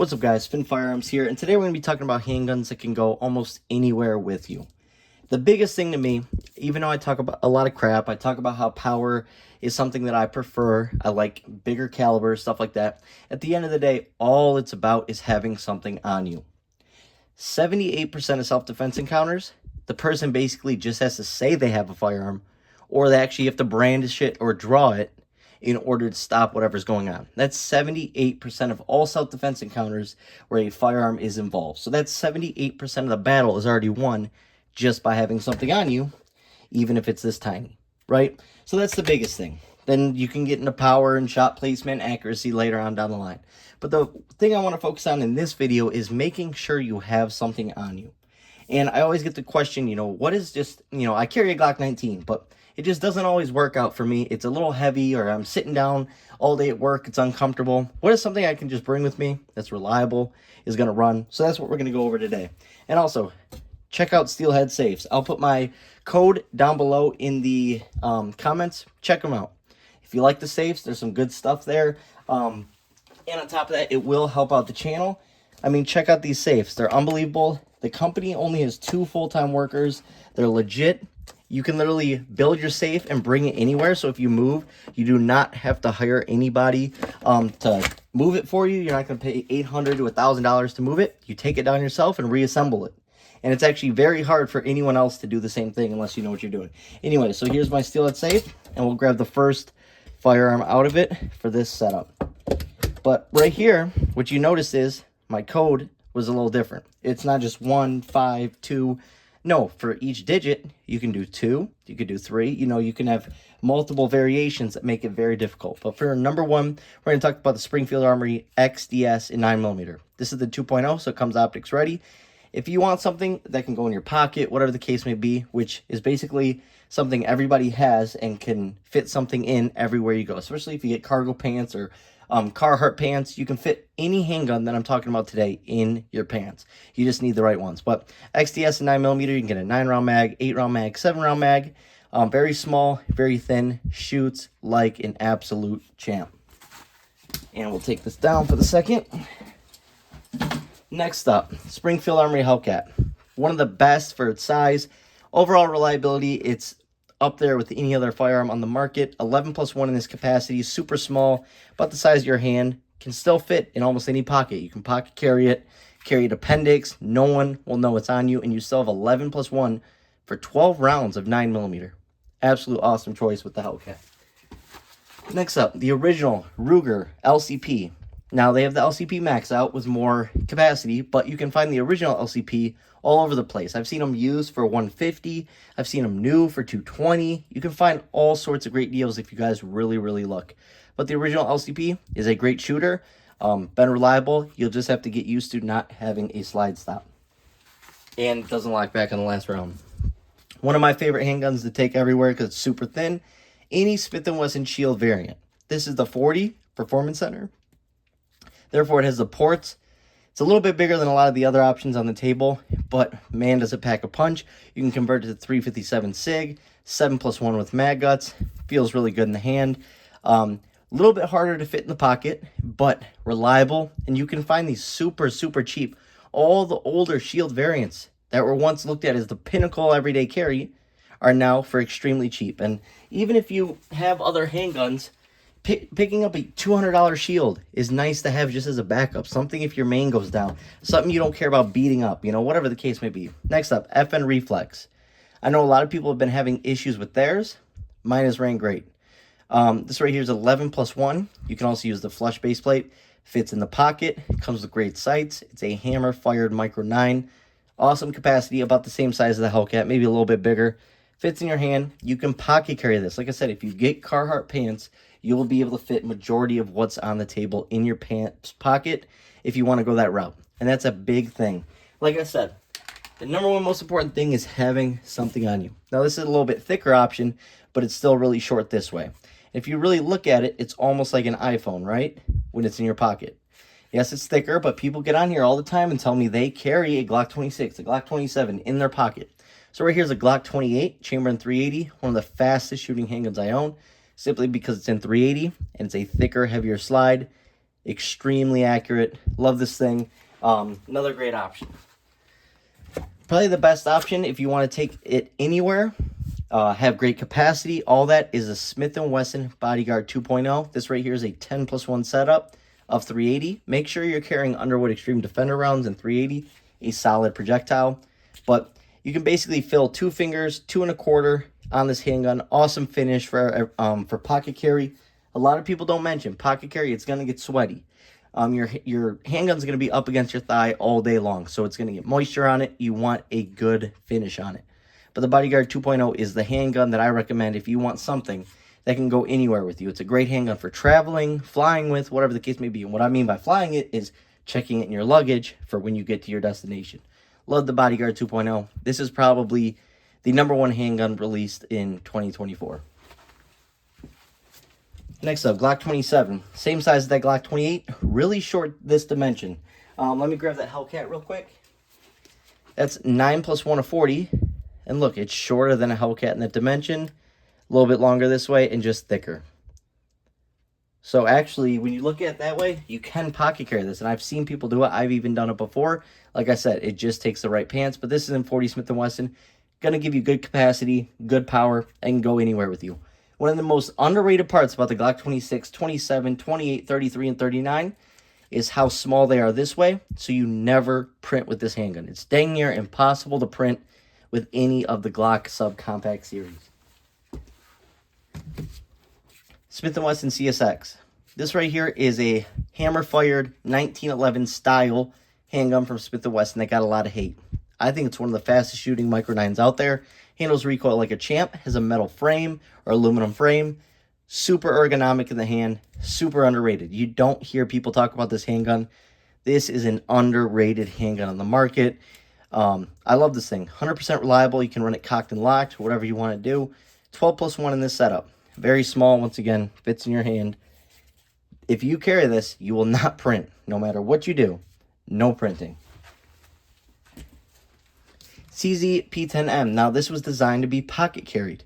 What's up guys, Finn Firearms here, and today we're going to be talking about handguns that can go almost anywhere with you. The biggest thing to me, even though I talk about a lot of crap, I talk about how power is something that I prefer, I like bigger caliber, stuff like that. At the end of the day, all it's about is having something on you. 78% of self-defense encounters, the person basically just has to say they have a firearm, or they actually have to brandish it or draw it in order to stop whatever's going on. That's 78% of all self-defense encounters where a firearm is involved. So that's 78% of the battle is already won just by having something on you, even if it's this tiny, right? So that's the biggest thing. Then you can get into power and shot placement, accuracy later on down the line. But the thing I want to focus on in this video is making sure you have something on you. And I always get the question, what is just, I carry a Glock 19, but it just doesn't always work out for me. It's a little heavy, or I'm sitting down all day at work. It's uncomfortable. What is something I can just bring with me that's reliable, is going to run? So that's what we're going to go over today. And also, check out Steelhead Safes. I'll put my code down below in the comments. Check them out. If you like the safes, there's some good stuff there. And on top of that, it will help out the channel. I mean, check out these safes. They're unbelievable. The company only has 2 full-time workers. They're legit. You can literally build your safe and bring it anywhere. So if you move, you do not have to hire anybody to move it for you. You're not going to pay $800 to $1,000 to move it. You take it down yourself and reassemble it. And it's actually very hard for anyone else to do the same thing unless you know what you're doing. Anyway, so here's my Steelhead safe, and we'll grab the first firearm out of it for this setup. But right here, what you notice is my code was a little different. It's not just 1, 5, 2. No, for each digit, you can do 2, you could do 3. You can have multiple variations that make it very difficult. But for number 1, we're going to talk about the Springfield Armory XDS in 9mm. This is the 2.0, so it comes optics ready. If you want something that can go in your pocket, whatever the case may be, which is basically something everybody has and can fit something in everywhere you go, especially if you get cargo pants or Carhartt pants, you can fit any handgun that I'm talking about today in your pants. You just need the right ones. But XDS and 9mm, you can get a 9-round mag, 8-round mag, 7-round mag. Very small, very thin, shoots like an absolute champ. And we'll take this down for the second. Next up, Springfield Armory Hellcat. One of the best for its size. Overall reliability, it's up there with any other firearm on the market. 11+1 in this capacity, super small, about the size of your hand, can still fit in almost any pocket. You can pocket carry it appendix, no one will know it's on you, and you still have 11+1 for 12 rounds of 9mm. Absolute awesome choice with the Hellcat. Next up, the original Ruger LCP. Now, they have the LCP Max out with more capacity, but you can find the original LCP all over the place. I've seen them used for $150. I've seen them new for $220. You can find all sorts of great deals if you guys really, really look. But the original LCP is a great shooter, been reliable. You'll just have to get used to not having a slide stop. And it doesn't lock back on the last round. One of my favorite handguns to take everywhere because it's super thin. Any Smith & Wesson Shield variant. This is the 40 Performance Center. Therefore, it has the ports. It's a little bit bigger than a lot of the other options on the table, but man, does it pack a punch. You can convert it to 357 SIG, 7+1 with mag guts. Feels really good in the hand. A little bit harder to fit in the pocket, but reliable. And you can find these super, super cheap. All the older Shield variants that were once looked at as the pinnacle everyday carry are now for extremely cheap. And even if you have other handguns, picking up a $200 Shield is nice to have just as a backup. Something if your main goes down. Something you don't care about beating up, whatever the case may be. Next up, FN Reflex. I know a lot of people have been having issues with theirs. Mine has ran great. This right here is 11+1. You can also use the flush base plate. Fits in the pocket. Comes with great sights. It's a hammer-fired Micro 9. Awesome capacity, about the same size as the Hellcat, maybe a little bit bigger. Fits in your hand. You can pocket carry this. Like I said, if you get Carhartt pants, you will be able to fit majority of what's on the table in your pants pocket if you want to go that route. And that's a big thing. Like I said, the number one most important thing is having something on you. Now, this is a little bit thicker option, but it's still really short this way. If you really look at it, it's almost like an iPhone, right? When it's in your pocket. Yes, it's thicker, but people get on here all the time and tell me they carry a Glock 26, a Glock 27 in their pocket. So right here's a Glock 28, chamber in 380, one of the fastest shooting handguns I own. Simply because it's in 380 and it's a thicker, heavier slide. Extremely accurate. Love this thing. Another great option. Probably the best option if you want to take it anywhere. Have great capacity. All that is a Smith & Wesson Bodyguard 2.0. This right here is a 10+1 setup of 380. Make sure you're carrying Underwood Extreme Defender rounds in 380, a solid projectile. But you can basically fill 2 fingers, 2 1/4 on this handgun. Awesome finish for pocket carry. A lot of people don't mention pocket carry. It's going to get sweaty. Your handgun's going to be up against your thigh all day long, so it's going to get moisture on it. You want a good finish on it. But the Bodyguard 2.0 is the handgun that I recommend if you want something that can go anywhere with you. It's a great handgun for traveling, flying with, whatever the case may be. And what I mean by flying it is checking it in your luggage for when you get to your destination. Love the Bodyguard 2.0. This is probably the #1 handgun released in 2024. Next up, Glock 27. Same size as that Glock 28. Really short this dimension. Let me grab that Hellcat real quick. That's 9+1 of 40. And look, it's shorter than a Hellcat in that dimension. A little bit longer this way and just thicker. So actually, when you look at it that way, you can pocket carry this. And I've seen people do it. I've even done it before. Like I said, it just takes the right pants. But this is in 40 Smith & Wesson. Going to give you good capacity, good power, and can go anywhere with you. One of the most underrated parts about the Glock 26, 27, 28, 33, and 39 is how small they are this way, so you never print with this handgun. It's dang near impossible to print with any of the Glock subcompact series. Smith & Wesson CSX. This right here is a hammer-fired 1911 style handgun from Smith & Wesson that got a lot of hate. I think it's one of the fastest shooting micro 9s out there. Handles recoil like a champ, has a metal frame or aluminum frame. Super ergonomic in the hand, super underrated. You don't hear people talk about this handgun. This is an underrated handgun on the market. I love this thing. 100% reliable. You can run it cocked and locked, whatever you want to do. 12+1 in this setup. Very small, once again, fits in your hand. If you carry this, you will not print. No matter what you do, no printing. CZ P10M. Now, this was designed to be pocket carried.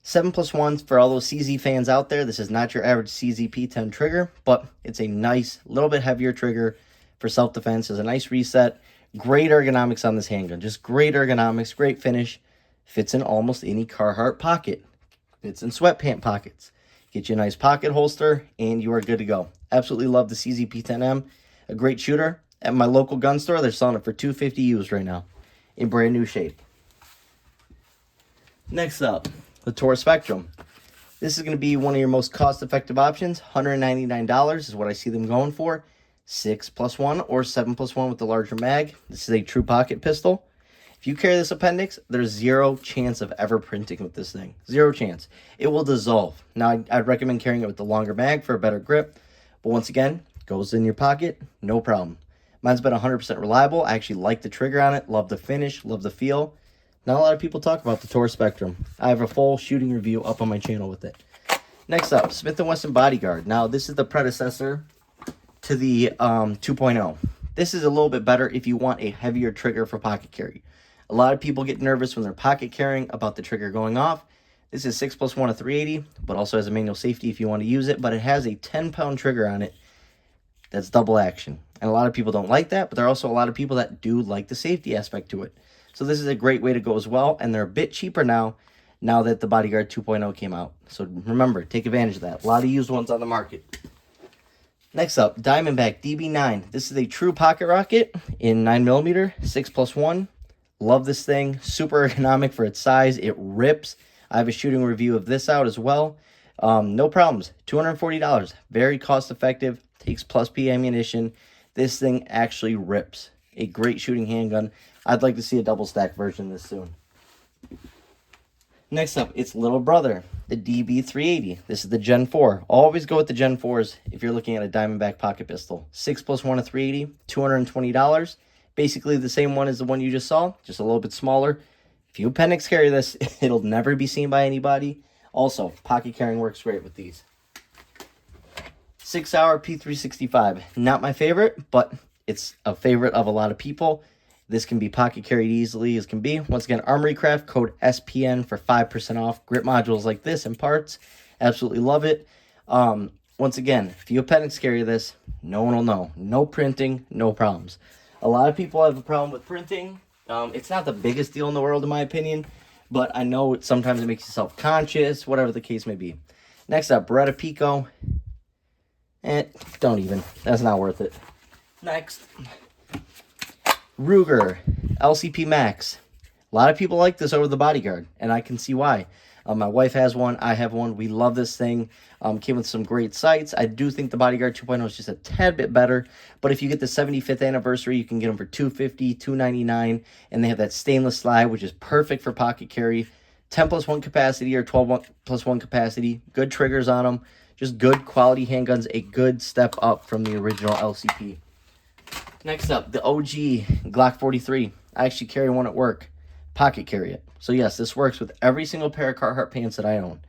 7+1 for all those CZ fans out there. This is not your average CZ P10 trigger, but it's a nice, little bit heavier trigger for self-defense. It's a nice reset. Great ergonomics on this handgun. Just great ergonomics, great finish. Fits in almost any Carhartt pocket. Fits in sweatpant pockets. Get you a nice pocket holster, and you are good to go. Absolutely love the CZ P10M. A great shooter. At my local gun store, they're selling it for $250 used right now. In brand new shape. Next up, the Taurus Spectrum. This is going to be one of your most cost-effective options. $199 is what I see them going for. 6+1 or 7+1 with the larger mag. This is a true pocket pistol. If you carry this appendix, there's zero chance of ever printing with this thing. Zero chance. It will dissolve. Now, I'd recommend carrying it with the longer mag for a better grip. But once again, goes in your pocket, no problem. Mine's been 100% reliable. I actually like the trigger on it. Love the finish. Love the feel. Not a lot of people talk about the Taurus Spectrum. I have a full shooting review up on my channel with it. Next up, Smith & Wesson Bodyguard. Now, this is the predecessor to the 2.0. This is a little bit better if you want a heavier trigger for pocket carry. A lot of people get nervous when they're pocket carrying about the trigger going off. This is 6+1 of 380, but also has a manual safety if you want to use it. But it has a 10-pound trigger on it that's double action. And a lot of people don't like that, but there are also a lot of people that do like the safety aspect to it. So this is a great way to go as well, and they're a bit cheaper now that the Bodyguard 2.0 came out. So remember, take advantage of that. A lot of used ones on the market. Next up, Diamondback DB9. This is a true pocket rocket in 9mm, 6+1. Love this thing. Super ergonomic for its size. It rips. I have a shooting review of this out as well. No problems. $240. Very cost effective. Takes plus P ammunition. This thing actually rips. A great shooting handgun. I'd like to see a double stack version of this soon. Next up, it's little brother, the DB380. This is the Gen 4. Always go with the Gen 4s if you're looking at a Diamondback pocket pistol. 6+1 of 380, $220. Basically the same one as the one you just saw, just a little bit smaller. If you appendix carry this, it'll never be seen by anybody. Also, pocket carrying works great with these. 6-hour P365. Not my favorite, but it's a favorite of a lot of people. This can be pocket carried easily as can be. Once again, Armory Craft, code SPN for 5% off. Grip modules like this and parts. Absolutely love it. Once again, if you appendix carry this, no one will know. No printing, no problems. A lot of people have a problem with printing. It's not the biggest deal in the world, in my opinion, but I know sometimes it makes you self-conscious, whatever the case may be. Next up, Beretta Pico. Don't even. That's not worth it. Next, Ruger LCP Max. A lot of people like this over the Bodyguard, and I can see why. My wife has one. I have one. We love this thing. Came with some great sights. I do think the Bodyguard 2.0 is just a tad bit better. But if you get the 75th anniversary, you can get them for $250, $299. And they have that stainless slide, which is perfect for pocket carry. 10+1 capacity or 12+1 capacity. Good triggers on them. Just good quality handguns. A good step up from the original LCP. Next up, the OG Glock 43. I actually carry one at work. Pocket carry it. So yes, this works with every single pair of Carhartt pants that I own.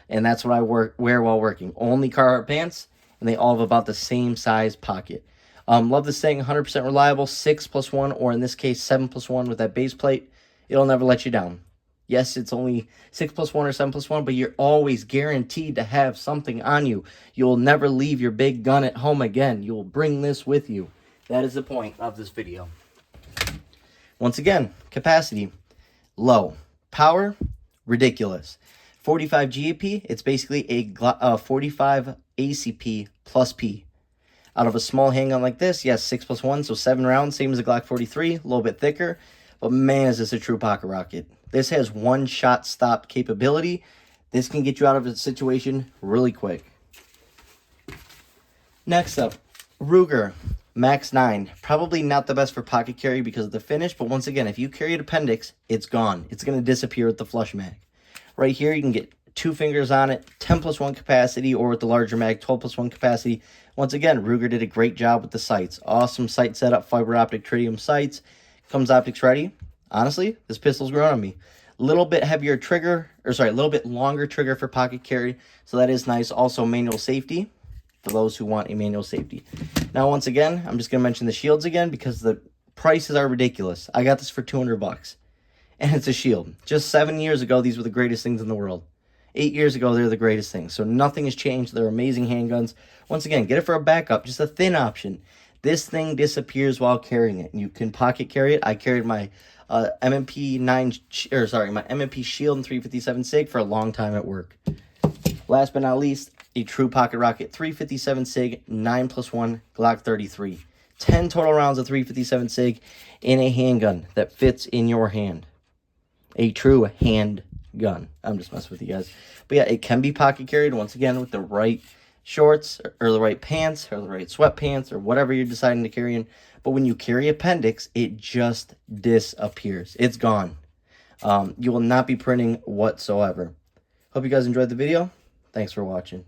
And that's what I wear while working. Only Carhartt pants, and they all have about the same size pocket. Love this thing, 100% reliable, 6+1, or in this case, 7+1 with that base plate. It'll never let you down. Yes, it's only 6+1 or 7+1, but you're always guaranteed to have something on you. You'll never leave your big gun at home again. You'll bring this with you. That is the point of this video. Once again, capacity, low. Power, ridiculous. 45 GAP, it's basically a 45 ACP plus P. Out of a small handgun like this, yes, 6+1, so 7 rounds, same as a Glock 43, a little bit thicker. But man, is this a true pocket rocket. This has one-shot stop capability. This can get you out of a situation really quick. Next up, Ruger Max 9. Probably not the best for pocket carry because of the finish, but once again, if you carry an appendix, it's gone. It's going to disappear with the flush mag. Right here, you can get 2 fingers on it, 10+1 capacity, or with the larger mag, 12+1 capacity. Once again, Ruger did a great job with the sights. Awesome sight setup, fiber optic tritium sights. Comes optics ready. Honestly, this pistol's growing on me. A little bit heavier trigger, or sorry, a little bit longer trigger for pocket carry, so that is nice. Also, manual safety for those who want a manual safety. Now, once again, I'm just going to mention the shields again because the prices are ridiculous. I got this for $200, and it's a shield. Just 7 years ago, these were the greatest things in the world. 8 years ago, they're the greatest things. So nothing has changed. They're amazing handguns. Once again, get it for a backup, just a thin option. This thing disappears while carrying it. You can pocket carry it. I carried my MMP Shield and 357 SIG for a long time at work. Last but not least, a true pocket rocket 357 SIG 9+1 Glock 33. 10 total rounds of 357 SIG in a handgun that fits in your hand. A true handgun. I'm just messing with you guys. But yeah, it can be pocket carried once again with the right shorts or the right pants or the right sweatpants or whatever you're deciding to carry in. But when you carry appendix, it just disappears. It's gone. You will not be printing whatsoever. Hope you guys enjoyed the video. Thanks for watching.